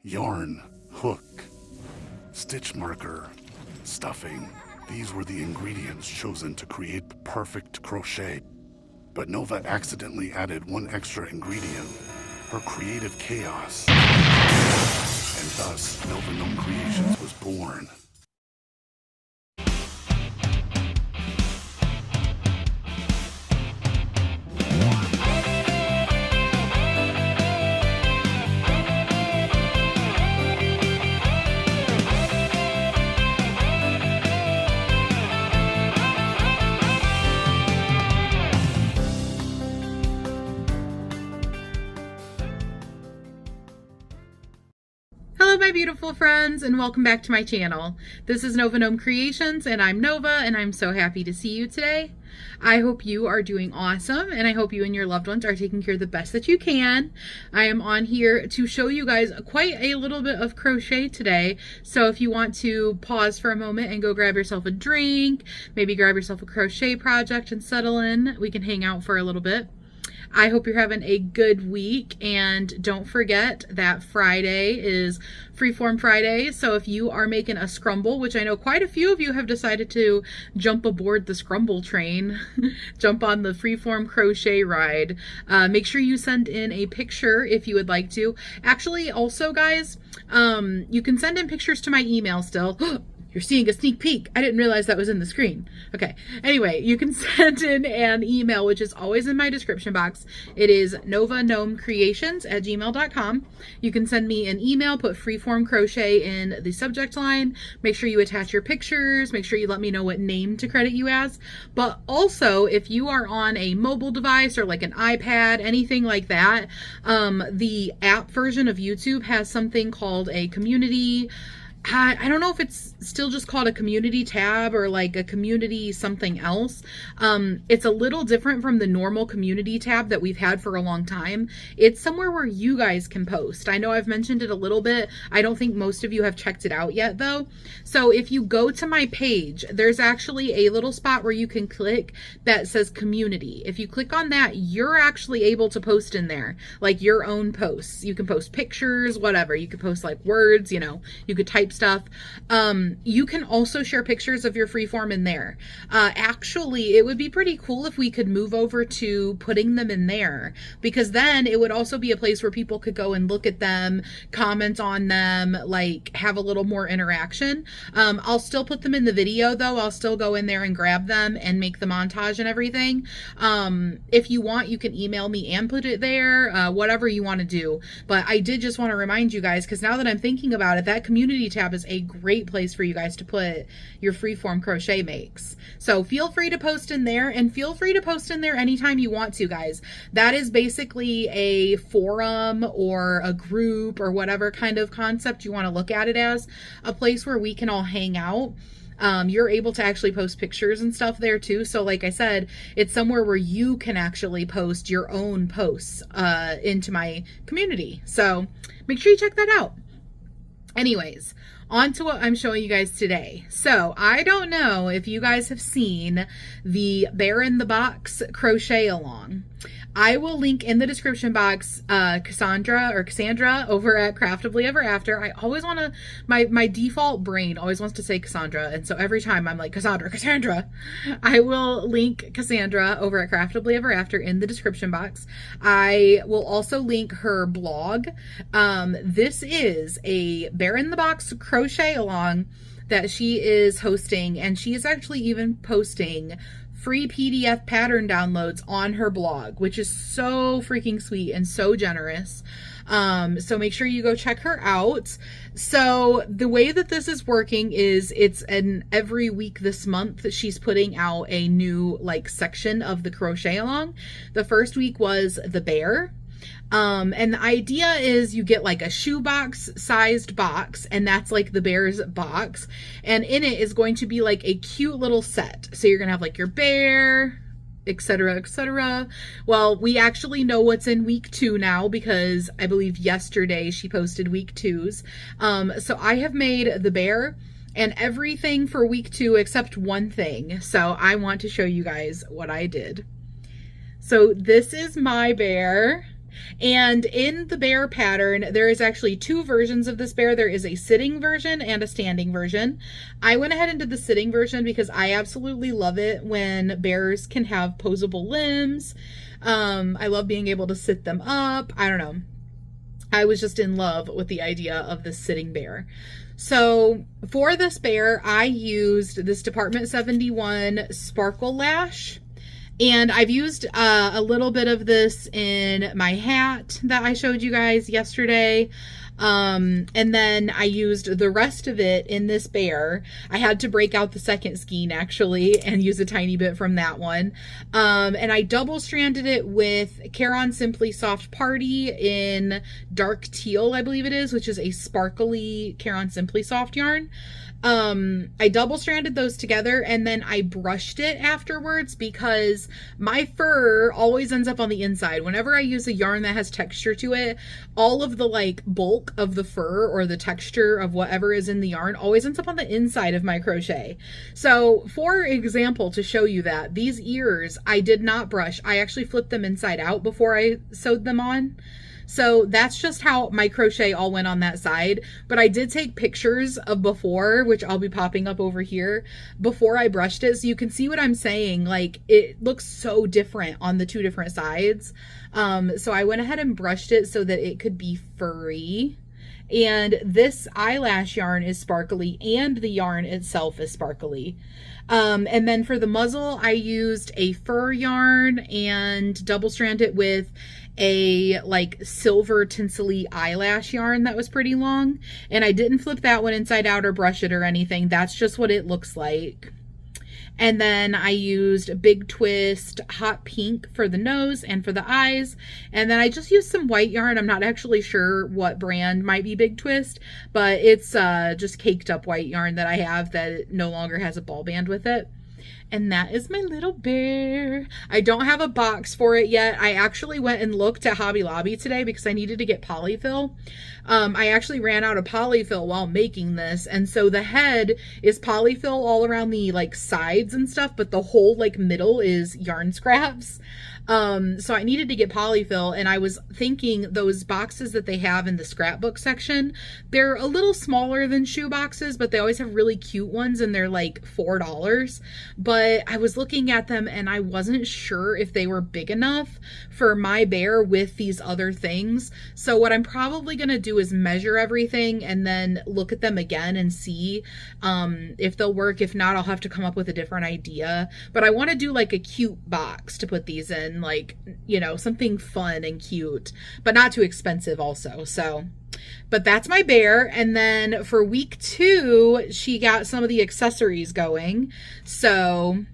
yarn, hook, stitch marker, stuffing. These were the ingredients chosen to create the perfect crochet. But Nova accidentally added one extra ingredient, her creative chaos. And thus, Nova Gnome Creations was born. Hello my beautiful friends, and welcome back to my channel. This is Nova Gnome Creations, and I'm Nova, and I'm so happy to see you today. I hope you are doing awesome, and I hope you and your loved ones are taking care of the best that you can. I am on here to show you guys quite a little bit of crochet today, so if you want to pause for a moment and go grab yourself a drink, maybe grab yourself a crochet project and settle in, we can hang out for a little bit. I hope you're having a good week, and don't forget that Friday is Freeform Friday, so if you are making a scrumble, which I know quite a few of you have decided to jump aboard the scrumble train, jump on the Freeform Crochet ride, make sure you send in a picture if you would like to. Actually, also guys, you can send in pictures to my email still. You're seeing a sneak peek. I didn't realize that was in the screen. Okay. Anyway, you can send in an email, which is always in my description box. It is novagnomecreations@gmail.com. You can send me an email, put Freeform Crochet in the subject line. Make sure you attach your pictures. Make sure you let me know what name to credit you as. But also, if you are on a mobile device or like an iPad, anything like that, the app version of YouTube has something called a community. I don't know if it's still just called a community tab or like a community something else. It's a little different from the normal community tab that we've had for a long time. It's somewhere where you guys can post. I know I've mentioned it a little bit. I don't think most of you have checked it out yet though. So if you go to my page, there's actually a little spot where you can click that says community. If you click on that, you're actually able to post in there, like your own posts. You can post pictures, whatever. You could post like words, you know, you could type stuff. You can also share pictures of your freeform in there. Actually, it would be pretty cool if we could move over to putting them in there, because then it would also be a place where people could go and look at them, comment on them, like have a little more interaction. I'll still put them in the video though. I'll still go in there and grab them and make the montage and everything. If you want, you can email me and put it there, whatever you want to do. But I did just want to remind you guys, because now that I'm thinking about it, that community tab is a great place for you guys to put your freeform crochet makes. So feel free to post in there, and feel free to post in there anytime you want to, guys. That is basically a forum or a group or whatever kind of concept you want to look at it as, a place where we can all hang out. You're able to actually post pictures and stuff there too. So like I said, it's somewhere where you can actually post your own posts into my community. So make sure you check that out. Anyways, on to what I'm showing you guys today. So I don't know if you guys have seen the Bear in the Box crochet along. I will link in the description box Cassandra over at Craftably Ever After. I always want to, my default brain always wants to say Cassandra, and so every time I'm like, Cassandra. I will link Cassandra over at Craftably Ever After in the description box. I will also link her blog. This is a Bear in the Box crochet along that she is hosting, and she is actually even posting free PDF pattern downloads on her blog, which is so freaking sweet and so generous. So make sure you go check her out. So the way that this is working is it's an every week this month that she's putting out a new like section of the crochet along. The first week was the bear. And the idea is you get like a shoebox sized box, and that's like the bear's box, and in it is going to be like a cute little set. So you're gonna have like your bear, etc., etc. Well, we actually know what's in week 2 now, because I believe yesterday she posted week 2's. So I have made the bear and everything for week 2 except one thing. So I want to show you guys what I did. So this is my bear. And in the bear pattern, there is actually two versions of this bear. There is a sitting version and a standing version. I went ahead and did the sitting version because I absolutely love it when bears can have posable limbs. I love being able to sit them up. I don't know. I was just in love with the idea of the sitting bear. So for this bear, I used this Department 71 Sparkle Lash. And I've used a little bit of this in my hat that I showed you guys yesterday. And then I used the rest of it in this bear. I had to break out the second skein actually and use a tiny bit from that one. And I double stranded it with Caron Simply Soft Party in dark teal, I believe it is, which is a sparkly Caron Simply Soft yarn. I double stranded those together and then I brushed it afterwards because my fur always ends up on the inside. Whenever I use a yarn that has texture to it, all of the like bulk of the fur or the texture of whatever is in the yarn always ends up on the inside of my crochet. So for example, to show you that, these ears I did not brush. I actually flipped them inside out before I sewed them on. So that's just how my crochet all went on that side. But I did take pictures of before, which I'll be popping up over here, before I brushed it. So you can see what I'm saying. Like, it looks so different on the two different sides. So I went ahead and brushed it so that it could be furry. And this eyelash yarn is sparkly and the yarn itself is sparkly. And then for the muzzle, I used a fur yarn and double strand it with a like silver tinsely eyelash yarn that was pretty long. And I didn't flip that one inside out or brush it or anything. That's just what it looks like. And then I used Big Twist Hot Pink for the nose and for the eyes. And then I just used some white yarn. I'm not actually sure what brand might be Big Twist, but it's just caked up white yarn that I have that no longer has a ball band with it. And that is my little bear. I don't have a box for it yet. I actually went and looked at Hobby Lobby today because I needed to get polyfill. I actually ran out of polyfill while making this. And so the head is polyfill all around the like sides and stuff, but the whole like middle is yarn scraps. So I needed to get polyfill, and I was thinking those boxes that they have in the scrapbook section, they're a little smaller than shoe boxes, but they always have really cute ones and they're like $4. But I was looking at them and I wasn't sure if they were big enough for my bear with these other things. So what I'm probably going to do is measure everything and then look at them again and see if they'll work. If not, I'll have to come up with a different idea. But I want to do like a cute box to put these in, like, you know, something fun and cute, but not too expensive also. So, but that's my bear. And then for week 2, she got some of the accessories going. So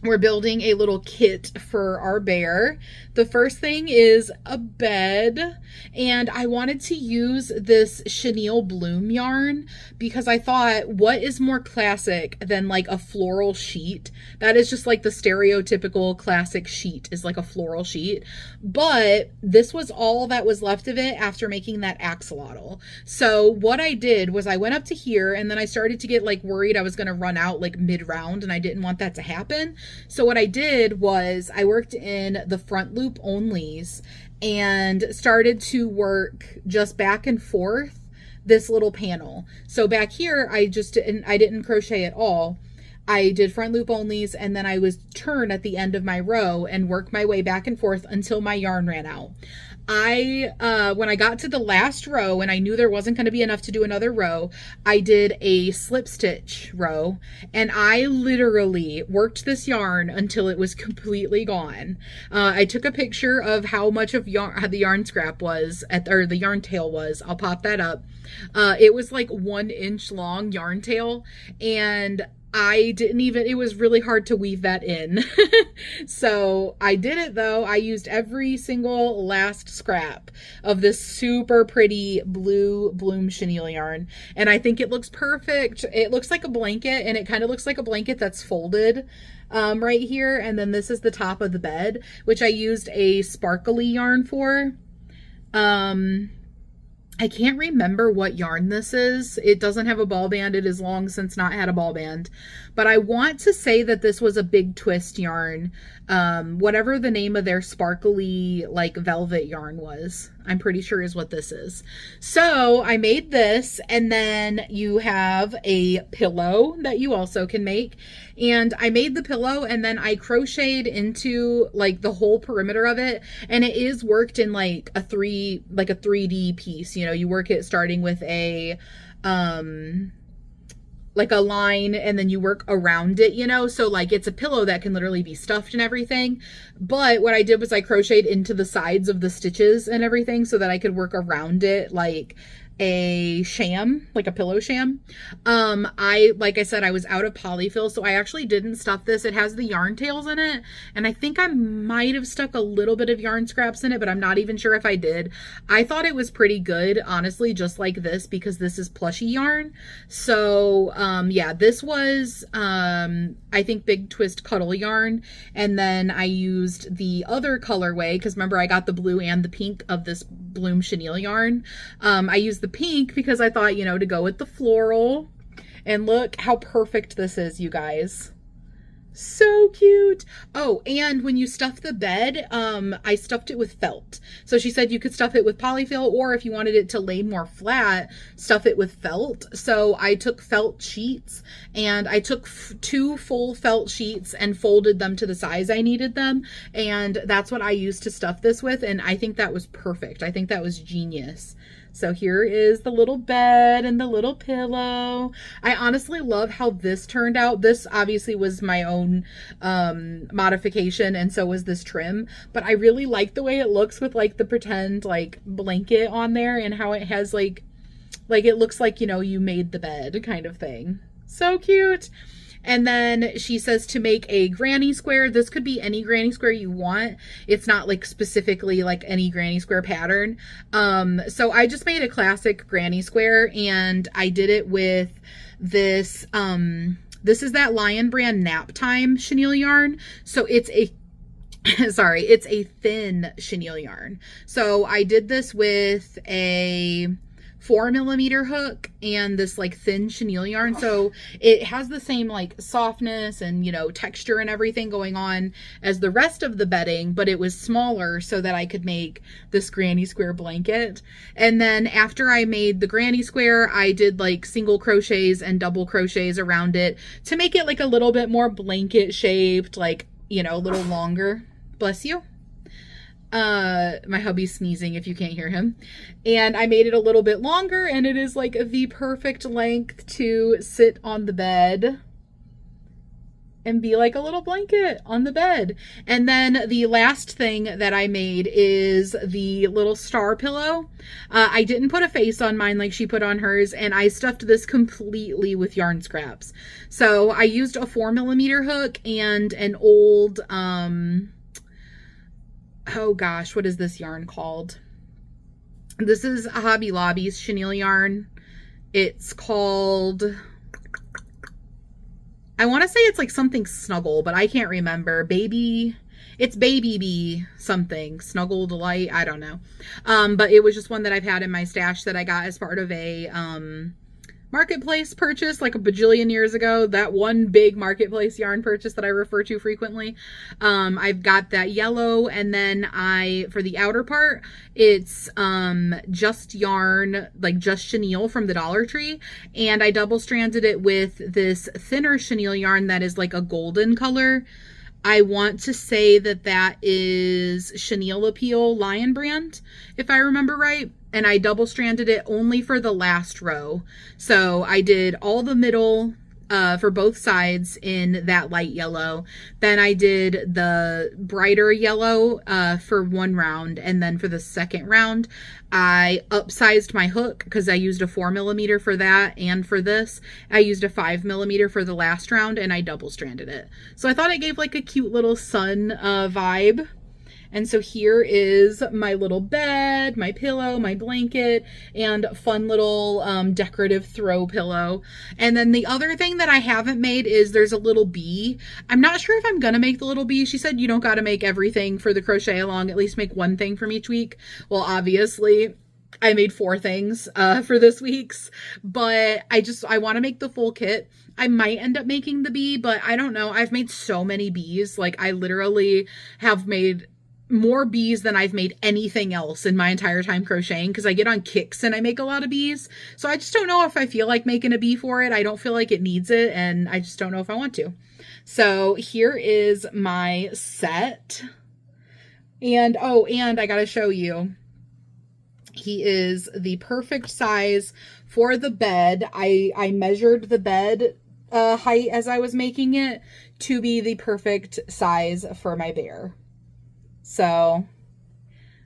we're building a little kit for our bear. The first thing is a bed, and I wanted to use this chenille bloom yarn because I thought, what is more classic than like a floral sheet? That is just like the stereotypical classic sheet, is like a floral sheet. But this was all that was left of it after making that axolotl. So what I did was I went up to here, and then I started to get like worried I was going to run out like mid-round, and I didn't want that to happen. So what I did was I worked in the front loop onlys and started to work just back and forth this little panel. So back here, I didn't crochet at all. I did front loop onlys, and then I was turn at the end of my row and work my way back and forth until my yarn ran out. When I got to the last row and I knew there wasn't going to be enough to do another row, I did a slip stitch row, and I literally worked this yarn until it was completely gone. I took a picture of how much of how the yarn scrap was or the yarn tail was. I'll pop that up. It was like 1 inch long yarn tail, and it was really hard to weave that in. So I did it though. I used every single last scrap of this super pretty blue bloom chenille yarn. And I think it looks perfect. It looks like a blanket, and it kind of looks like a blanket that's folded right here. And then this is the top of the bed, which I used a sparkly yarn for. I can't remember what yarn this is. It doesn't have a ball band. It has long since not had a ball band. But I want to say that this was a Big Twist yarn. Whatever the name of their sparkly like velvet yarn was, I'm pretty sure is what this is. So I made this, and then you have a pillow that you also can make. And I made the pillow, and then I crocheted into like the whole perimeter of it, and it is worked in like a 3D piece. You know, you work it starting with a like a line, and then you work around it, you know, so like it's a pillow that can literally be stuffed and everything. But what I did was I crocheted into the sides of the stitches and everything so that I could work around it like a sham, like a pillow sham. Like I said, I was out of polyfill, so I actually didn't stuff this. It has the yarn tails in it, and I think I might have stuck a little bit of yarn scraps in it, but I'm not even sure if I did. I thought it was pretty good, honestly, just like this, because this is plushy yarn. So yeah, this was I think Big Twist Cuddle yarn, and then I used the other colorway, because remember I got the blue and the pink of this Bloom Chenille yarn. I used the pink because I thought, you know, to go with the floral. And look how perfect this is, you guys. So cute. Oh, and when you stuff the bed, I stuffed it with felt. So she said you could stuff it with polyfill, or if you wanted it to lay more flat, stuff it with felt. So I took felt sheets, and I took 2 full felt sheets and folded them to the size I needed them. And that's what I used to stuff this with. And I think that was perfect. I think that was genius. So here is the little bed and the little pillow. I honestly love how this turned out. This obviously was my own modification, and so was this trim. But I really like the way it looks with like the pretend like blanket on there, and how it has like it looks like, you know, you made the bed kind of thing. So cute. And then she says to make a granny square. This could be any granny square you want. It's not like specifically like any granny square pattern. So I just made a classic granny square, and I did it with this, this is that Lion Brand Nap Time chenille yarn. So it's a sorry, it's a thin chenille yarn. So I did this with a 4mm hook and this like thin chenille yarn, so it has the same like softness and, you know, texture and everything going on as the rest of the bedding, but it was smaller so that I could make this granny square blanket. And then after I made the granny square, I did like single crochets and double crochets around it to make it like a little bit more blanket shaped, like, you know, a little longer. Bless you. My hubby's sneezing if you can't hear him. And I made it a little bit longer, and it is like the perfect length to sit on the bed and be like a little blanket on the bed. And then the last thing that I made is the little star pillow. I didn't put a face on mine like she put on hers, and I stuffed this completely with yarn scraps. So I used a 4mm hook and an old, oh gosh, what is this yarn called? This is a Hobby Lobby's chenille yarn. It's called, I want to say it's like something Snuggle, but I can't remember. It's Baby B something. Snuggle Delight, I don't know. But it was just one that I've had in my stash that I got as part of a marketplace purchase like a bajillion years ago. That one big marketplace yarn purchase that I refer to frequently. I've got that yellow, and then for the outer part, it's just yarn, like just chenille from the Dollar Tree, and I double stranded it with this thinner chenille yarn that is like a golden color. I want to say that is Chenille Appeal Lion Brand, if I remember right. And I double stranded it only for the last row. So I did all the middle for both sides in that light yellow. Then I did the brighter yellow for one round. And then for the second round, I upsized my hook because I used a 4mm for that. And for this, I used a 5mm for the last round, and I double stranded it. So I thought it gave like a cute little sun vibe. And so here is my little bed, my pillow, my blanket, and fun little decorative throw pillow. And then the other thing that I haven't made is there's a little bee. I'm not sure if I'm going to make the little bee. She said you don't got to make everything for the crochet along, at least make one thing from each week. Well, obviously, I made 4 things for this week's, but I want to make the full kit. I might end up making the bee, but I don't know. I've made so many bees. Like, I literally have made more bees than I've made anything else in my entire time crocheting, because I get on kicks and I make a lot of bees. So I just don't know if I feel like making a bee for it. I don't feel like it needs it, and I just don't know if I want to. So here is my set. And I gotta show you. He is the perfect size for the bed. I measured the bed height as I was making it to be the perfect size for my bear. So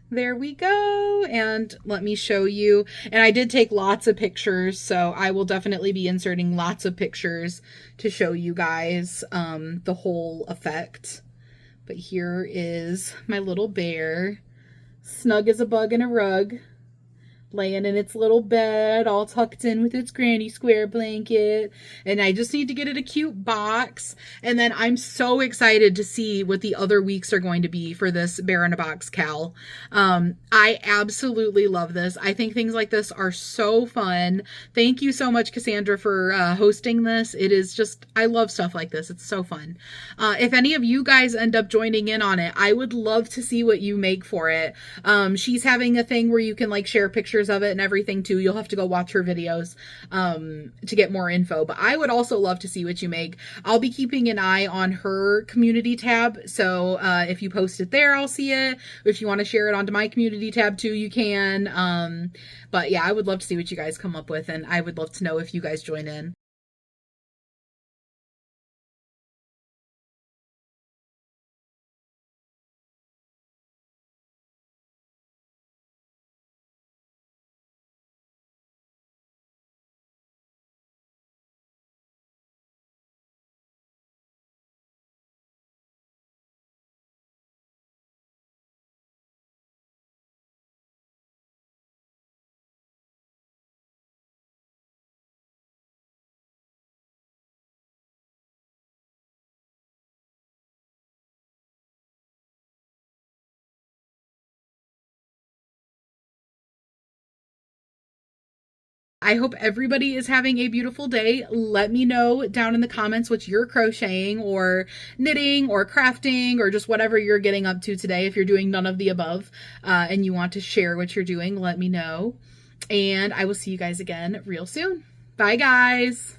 there we go. And let me show you. And I did take lots of pictures, so I will definitely be inserting lots of pictures to show you guys the whole effect. But here is my little bear, snug as a bug in a rug, laying in its little bed, all tucked in with its granny square blanket. And I just need to get it a cute box. And then I'm so excited to see what the other weeks are going to be for this Bear in a Box Cal. I absolutely love this. I think things like this are so fun. Thank you so much, Cassandra, for hosting this. It is just, I love stuff like this. It's so fun. If any of you guys end up joining in on it, I would love to see what you make for it. She's having a thing where you can like share pictures of it and everything too. You'll have to go watch her videos to get more info, but I would also love to see what you make. I'll be keeping an eye on her community tab, so if you post it there, I'll see it. If you want to share it onto my community tab too, you can. But yeah, I would love to see what you guys come up with, and I would love to know if you guys join in. I hope everybody is having a beautiful day. Let me know down in the comments what you're crocheting or knitting or crafting or just whatever you're getting up to today. If you're doing none of the above and you want to share what you're doing, let me know. And I will see you guys again real soon. Bye, guys.